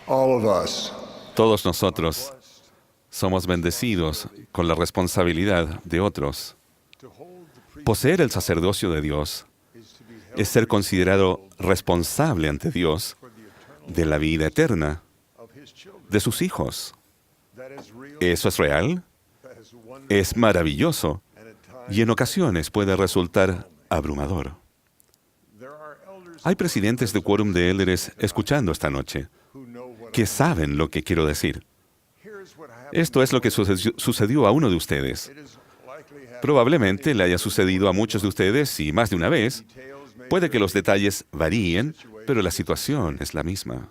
All of us Todos nosotros somos bendecidos con la responsabilidad de otros. Poseer el sacerdocio de Dios es ser considerado responsable ante Dios de la vida eterna de sus hijos. ¿Eso es real? Es maravilloso y en ocasiones puede resultar abrumador. Hay presidentes de quórum de élderes escuchando esta noche que saben lo que quiero decir. Esto es lo que sucedió a uno de ustedes. Probablemente le haya sucedido a muchos de ustedes y más de una vez. Puede que los detalles varíen, pero la situación es la misma.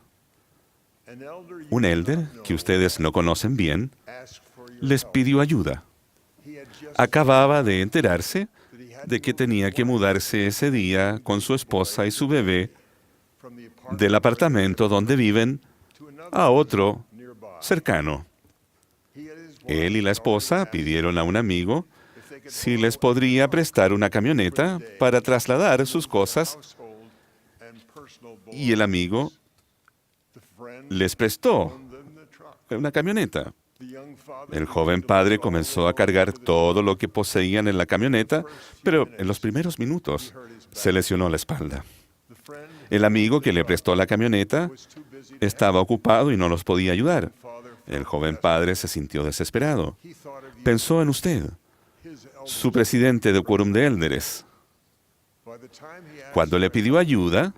Un élder que ustedes no conocen bien les pidió ayuda. Acababa de enterarse de que tenía que mudarse ese día con su esposa y su bebé del apartamento donde viven a otro cercano. Él y la esposa pidieron a un amigo si les podría prestar una camioneta para trasladar sus cosas y el amigo les prestó una camioneta. El joven padre comenzó a cargar todo lo que poseían en la camioneta, pero en los primeros minutos se lesionó la espalda. El amigo que le prestó la camioneta estaba ocupado y no los podía ayudar. El joven padre se sintió desesperado. Pensó en usted, su presidente de quórum de élderes. Cuando le pidió ayuda,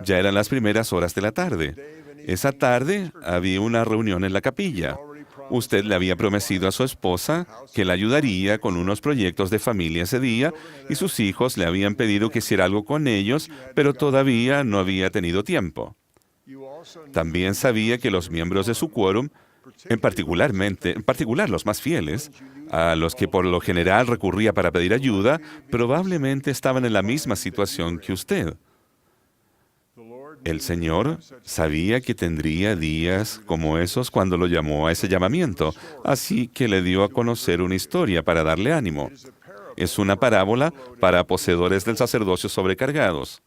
ya eran las primeras horas de la tarde. Esa tarde había una reunión en la capilla. Usted le había prometido a su esposa que la ayudaría con unos proyectos de familia ese día y sus hijos le habían pedido que hiciera algo con ellos, pero todavía no había tenido tiempo. También sabía que los miembros de su quórum, en particular los más fieles, a los que por lo general recurría para pedir ayuda, probablemente estaban en la misma situación que usted. El Señor sabía que tendría días como esos cuando lo llamó a ese llamamiento, así que le dio a conocer una historia para darle ánimo. Es una parábola para poseedores del sacerdocio sobrecargados.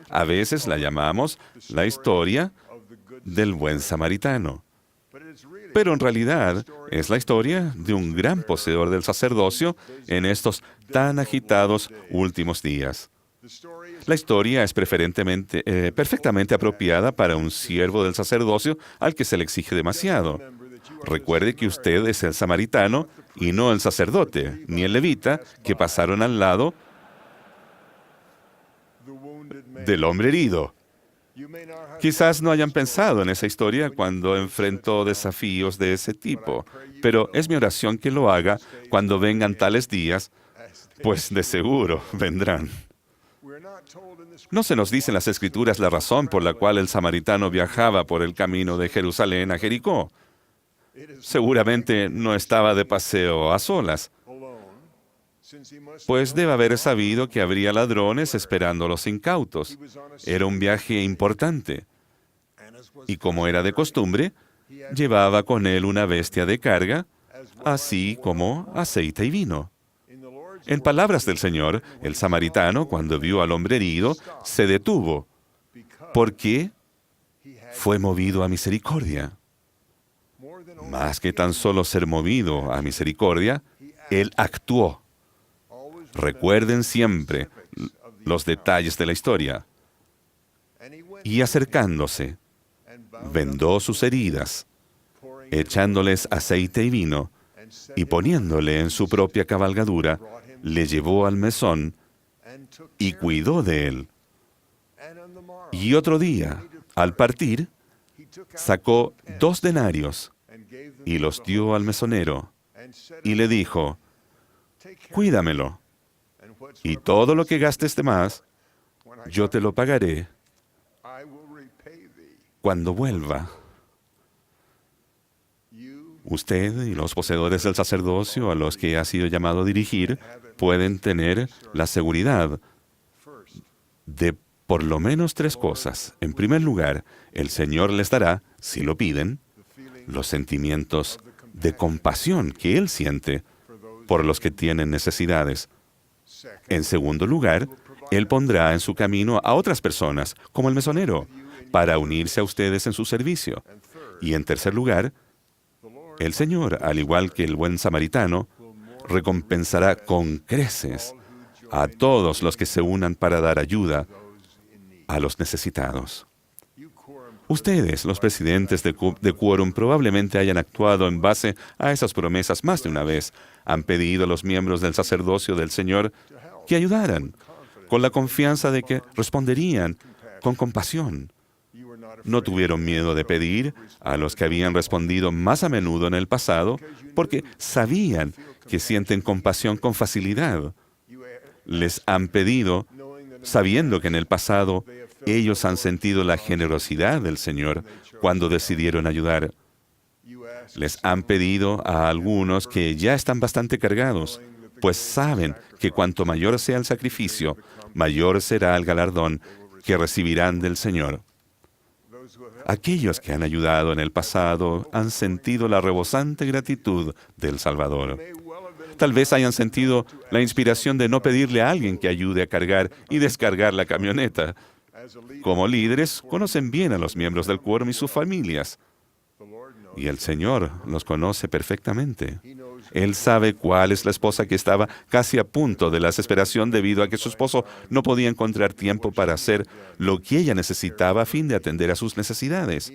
A veces la llamamos la historia del buen samaritano. Pero en realidad es la historia de un gran poseedor del sacerdocio en estos tan agitados últimos días. La historia es perfectamente apropiada para un siervo del sacerdocio al que se le exige demasiado. Recuerde que usted es el samaritano y no el sacerdote, ni el levita, que pasaron al lado del hombre herido. Quizás no hayan pensado en esa historia cuando enfrentó desafíos de ese tipo, pero es mi oración que lo haga cuando vengan tales días, pues de seguro vendrán. No se nos dice en las Escrituras la razón por la cual el samaritano viajaba por el camino de Jerusalén a Jericó. Seguramente no estaba de paseo a solas, pues debe haber sabido que habría ladrones esperando a los incautos. Era un viaje importante. Y como era de costumbre, llevaba con él una bestia de carga, así como aceite y vino. En palabras del Señor, el samaritano, cuando vio al hombre herido, se detuvo, porque fue movido a misericordia. Más que tan solo ser movido a misericordia, él actuó. Recuerden siempre los detalles de la historia. Y acercándose, vendó sus heridas, echándoles aceite y vino, y poniéndole en su propia cabalgadura, le llevó al mesón y cuidó de él. Y otro día, al partir, sacó 2 denarios y los dio al mesonero y le dijo, cuídamelo, y todo lo que gastes de más, yo te lo pagaré cuando vuelva. Usted y los poseedores del sacerdocio a los que ha sido llamado a dirigir pueden tener la seguridad de por lo menos 3 cosas. En primer lugar, el Señor les dará, si lo piden, los sentimientos de compasión que Él siente por los que tienen necesidades. En segundo lugar, Él pondrá en su camino a otras personas, como el mesonero, para unirse a ustedes en su servicio. Y en tercer lugar, el Señor, al igual que el buen samaritano, recompensará con creces a todos los que se unan para dar ayuda a los necesitados. Ustedes, los presidentes de Quórum, probablemente hayan actuado en base a esas promesas más de una vez. Han pedido a los miembros del sacerdocio del Señor que ayudaran, con la confianza de que responderían con compasión. No tuvieron miedo de pedir a los que habían respondido más a menudo en el pasado, porque sabían que sienten compasión con facilidad. Les han pedido, sabiendo que en el pasado ellos han sentido la generosidad del Señor cuando decidieron ayudar. Les han pedido a algunos que ya están bastante cargados, pues saben que cuanto mayor sea el sacrificio, mayor será el galardón que recibirán del Señor. Aquellos que han ayudado en el pasado han sentido la rebosante gratitud del Salvador. Tal vez hayan sentido la inspiración de no pedirle a alguien que ayude a cargar y descargar la camioneta. Como líderes, conocen bien a los miembros del quórum y sus familias. Y el Señor los conoce perfectamente. Él sabe cuál es la esposa que estaba casi a punto de la desesperación debido a que su esposo no podía encontrar tiempo para hacer lo que ella necesitaba a fin de atender a sus necesidades.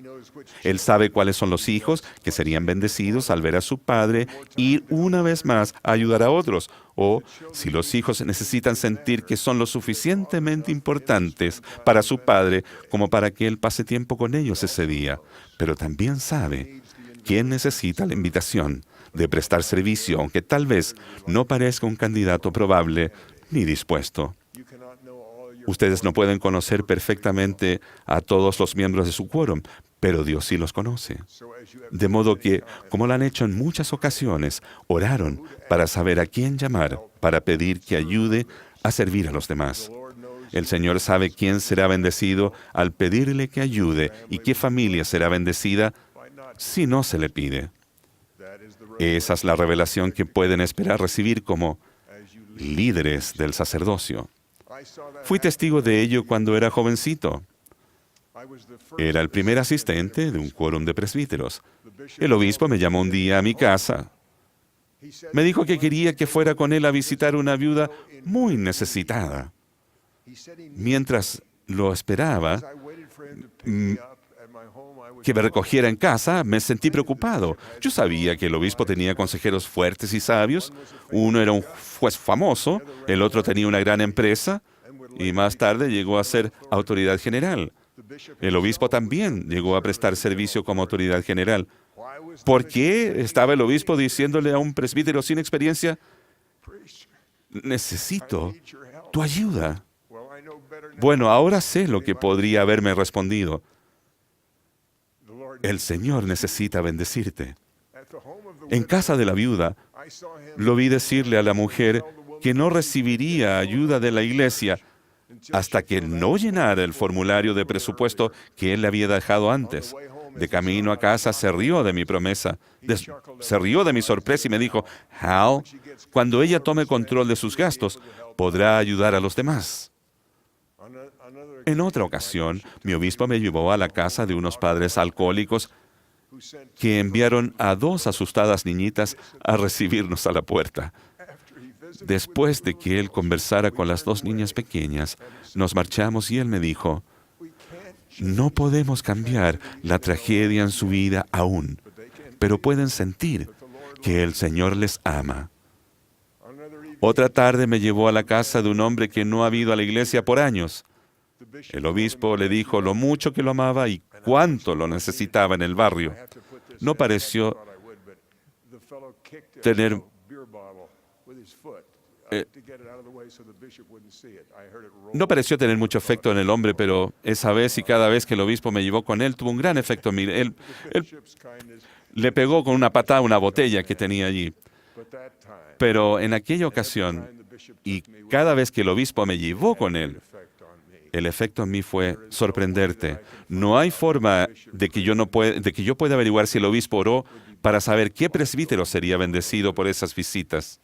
Él sabe cuáles son los hijos que serían bendecidos al ver a su padre ir una vez más a ayudar a otros. O si los hijos necesitan sentir que son lo suficientemente importantes para su padre como para que él pase tiempo con ellos ese día. Pero también sabe quién necesita la invitación de prestar servicio, aunque tal vez no parezca un candidato probable ni dispuesto. Ustedes no pueden conocer perfectamente a todos los miembros de su quórum, pero Dios sí los conoce. De modo que, como lo han hecho en muchas ocasiones, oraron para saber a quién llamar, para pedir que ayude a servir a los demás. El Señor sabe quién será bendecido al pedirle que ayude y qué familia será bendecida si no se le pide. Esa es la revelación que pueden esperar recibir como líderes del sacerdocio. Fui testigo de ello cuando era jovencito. Era el primer asistente de un quórum de presbíteros. El obispo me llamó un día a mi casa. Me dijo que quería que fuera con él a visitar una viuda muy necesitada. Mientras lo esperaba, que me recogiera en casa, me sentí preocupado. Yo sabía que el obispo tenía consejeros fuertes y sabios. Uno era un juez famoso, el otro tenía una gran empresa y más tarde llegó a ser autoridad general. El obispo también llegó a prestar servicio como autoridad general. ¿Por qué estaba el obispo diciéndole a un presbítero sin experiencia: necesito tu ayuda? Bueno, ahora sé lo que podría haberme respondido. El Señor necesita bendecirte. En casa de la viuda, lo vi decirle a la mujer que no recibiría ayuda de la iglesia hasta que no llenara el formulario de presupuesto que él le había dejado antes. De camino a casa se rió de mi promesa, se rió de mi sorpresa y me dijo: Hal, cuando ella tome control de sus gastos, podrá ayudar a los demás. En otra ocasión, mi obispo me llevó a la casa de unos padres alcohólicos que enviaron a 2 asustadas niñitas a recibirnos a la puerta. Después de que él conversara con las 2 niñas pequeñas, nos marchamos y él me dijo: no podemos cambiar la tragedia en su vida aún, pero pueden sentir que el Señor les ama. Otra tarde me llevó a la casa de un hombre que no ha ido a la iglesia por años. El obispo le dijo lo mucho que lo amaba y cuánto lo necesitaba en el barrio. No pareció tener mucho efecto en el hombre, pero esa vez y cada vez que el obispo me llevó con él, tuvo un gran efecto en mí. Él le pegó con una patada una botella que tenía allí. Pero en aquella ocasión, y cada vez que el obispo me llevó con él, el efecto en mí fue sorprenderte. No hay forma de que yo pueda averiguar si el obispo oró para saber qué presbítero sería bendecido por esas visitas.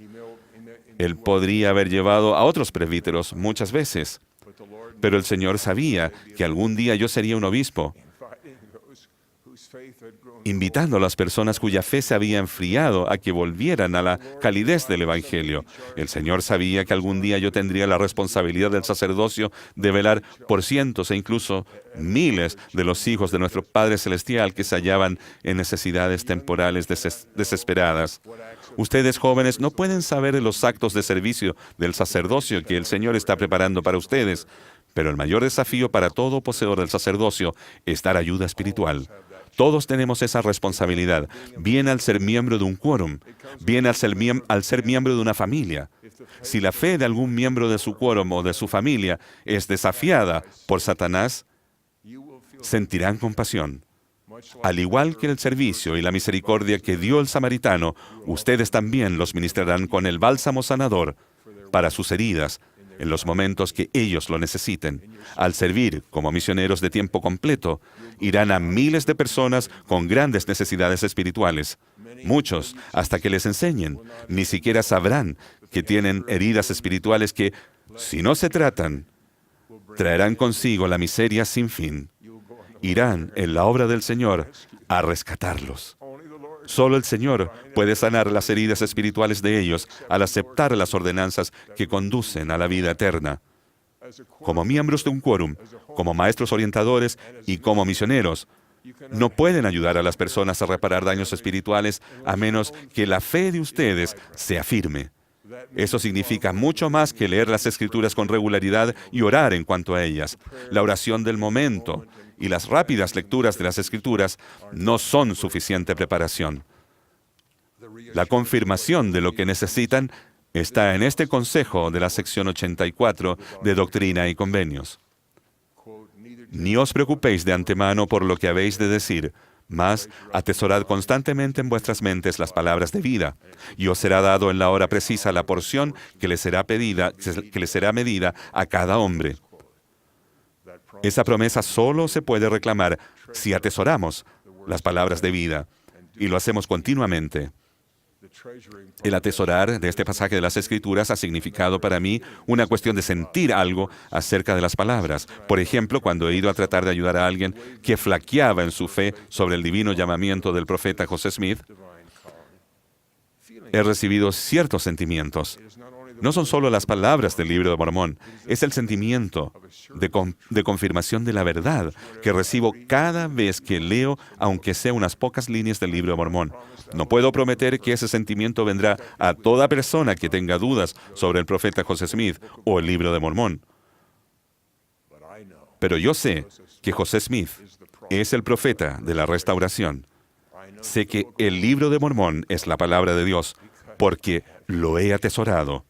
Él podría haber llevado a otros presbíteros muchas veces, pero el Señor sabía que algún día yo sería un obispo. invitando a las personas cuya fe se había enfriado a que volvieran a la calidez del Evangelio. El Señor sabía que algún día yo tendría la responsabilidad del sacerdocio de velar por cientos e incluso miles de los hijos de nuestro Padre Celestial que se hallaban en necesidades temporales desesperadas. Ustedes, jóvenes, no pueden saber de los actos de servicio del sacerdocio que el Señor está preparando para ustedes, pero el mayor desafío para todo poseedor del sacerdocio es dar ayuda espiritual. Todos tenemos esa responsabilidad, bien al ser miembro de un quórum, bien al ser miembro de una familia. Si la fe de algún miembro de su quórum o de su familia es desafiada por Satanás, sentirán compasión. Al igual que el servicio y la misericordia que dio el samaritano, ustedes también los ministrarán con el bálsamo sanador para sus heridas, en los momentos que ellos lo necesiten. Al servir como misioneros de tiempo completo, irán a miles de personas con grandes necesidades espirituales. Muchos, hasta que les enseñen, ni siquiera sabrán que tienen heridas espirituales que, si no se tratan, traerán consigo la miseria sin fin. Irán en la obra del Señor a rescatarlos. Solo el Señor puede sanar las heridas espirituales de ellos al aceptar las ordenanzas que conducen a la vida eterna. Como miembros de un quórum, como maestros orientadores y como misioneros, no pueden ayudar a las personas a reparar daños espirituales a menos que la fe de ustedes sea firme. Eso significa mucho más que leer las Escrituras con regularidad y orar en cuanto a ellas. La oración del momento y las rápidas lecturas de las Escrituras no son suficiente preparación. La confirmación de lo que necesitan está en este consejo de la sección 84 de Doctrina y Convenios. Ni os preocupéis de antemano por lo que habéis de decir, mas atesorad constantemente en vuestras mentes las palabras de vida, y os será dado en la hora precisa la porción que le será medida a cada hombre. Esa promesa solo se puede reclamar si atesoramos las palabras de vida, y lo hacemos continuamente. El atesorar de este pasaje de las Escrituras ha significado para mí una cuestión de sentir algo acerca de las palabras. Por ejemplo, cuando he ido a tratar de ayudar a alguien que flaqueaba en su fe sobre el divino llamamiento del profeta José Smith, he recibido ciertos sentimientos. No son solo las palabras del Libro de Mormón, es el sentimiento de confirmación de la verdad que recibo cada vez que leo, aunque sea unas pocas líneas del Libro de Mormón. No puedo prometer que ese sentimiento vendrá a toda persona que tenga dudas sobre el profeta José Smith o el Libro de Mormón. Pero yo sé que José Smith es el profeta de la restauración. Sé que el Libro de Mormón es la palabra de Dios porque lo he atesorado.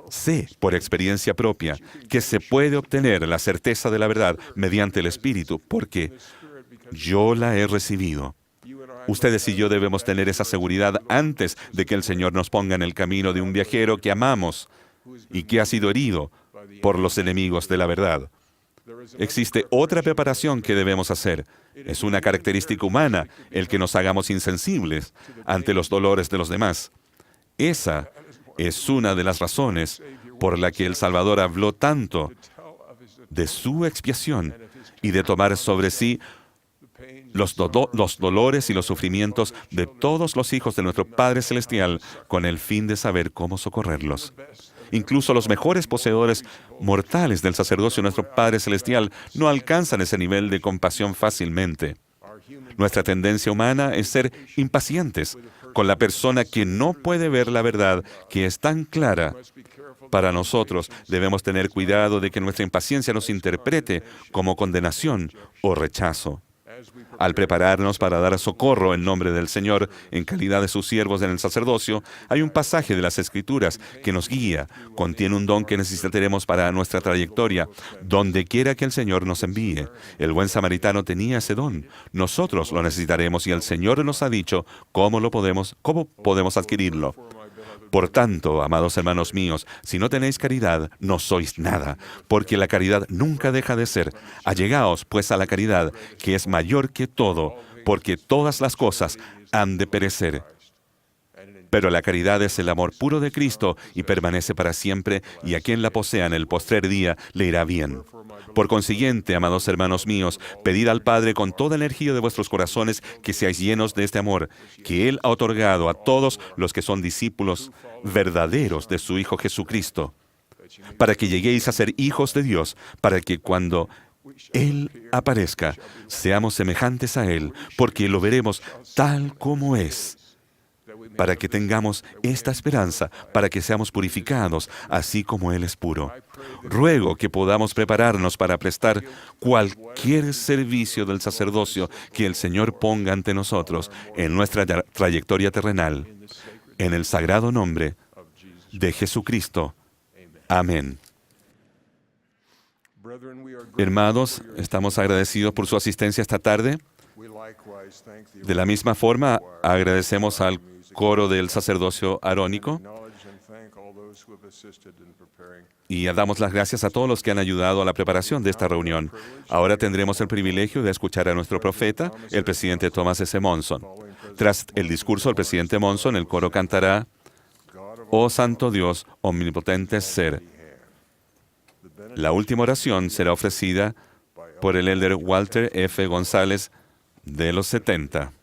Sé, por experiencia propia, que se puede obtener la certeza de la verdad mediante el Espíritu, porque yo la he recibido. Ustedes y yo debemos tener esa seguridad antes de que el Señor nos ponga en el camino de un viajero que amamos y que ha sido herido por los enemigos de la verdad. Existe otra preparación que debemos hacer. Es una característica humana el que nos hagamos insensibles ante los dolores de los demás. Esa es una de las razones por la que el Salvador habló tanto de su expiación y de tomar sobre sí los dolores y los sufrimientos de todos los hijos de nuestro Padre Celestial con el fin de saber cómo socorrerlos. Incluso los mejores poseedores mortales del sacerdocio de nuestro Padre Celestial no alcanzan ese nivel de compasión fácilmente. Nuestra tendencia humana es ser impacientes con la persona que no puede ver la verdad que es tan clara. Para nosotros debemos tener cuidado de que nuestra impaciencia nos interprete como condenación o rechazo. Al prepararnos para dar socorro en nombre del Señor en calidad de sus siervos en el sacerdocio, hay un pasaje de las Escrituras que nos guía, contiene un don que necesitaremos para nuestra trayectoria, donde quiera que el Señor nos envíe. El buen samaritano tenía ese don. Nosotros lo necesitaremos y el Señor nos ha dicho cómo podemos adquirirlo. Por tanto, amados hermanos míos, si no tenéis caridad, no sois nada, porque la caridad nunca deja de ser. Allegaos, pues, a la caridad, que es mayor que todo, porque todas las cosas han de perecer, Pero la caridad es el amor puro de Cristo y permanece para siempre, y a quien la posea en el postrer día le irá bien. Por consiguiente, amados hermanos míos, pedid al Padre con toda energía de vuestros corazones que seáis llenos de este amor, que Él ha otorgado a todos los que son discípulos verdaderos de su Hijo Jesucristo, para que lleguéis a ser hijos de Dios, para que cuando Él aparezca, seamos semejantes a Él, porque lo veremos tal como es, para que tengamos esta esperanza, para que seamos purificados, así como Él es puro. Ruego que podamos prepararnos para prestar cualquier servicio del sacerdocio que el Señor ponga ante nosotros en nuestra trayectoria terrenal, en el sagrado nombre de Jesucristo. Amén. Hermanos, estamos agradecidos por su asistencia esta tarde. De la misma forma, agradecemos al coro del sacerdocio arónico y damos las gracias a todos los que han ayudado a la preparación de esta reunión. Ahora tendremos el privilegio de escuchar a nuestro profeta, el presidente Thomas S. Monson. Tras el discurso del presidente Monson, el coro cantará «Oh Santo Dios, omnipotente ser». La última oración será ofrecida por el elder Walter F. González de los 70.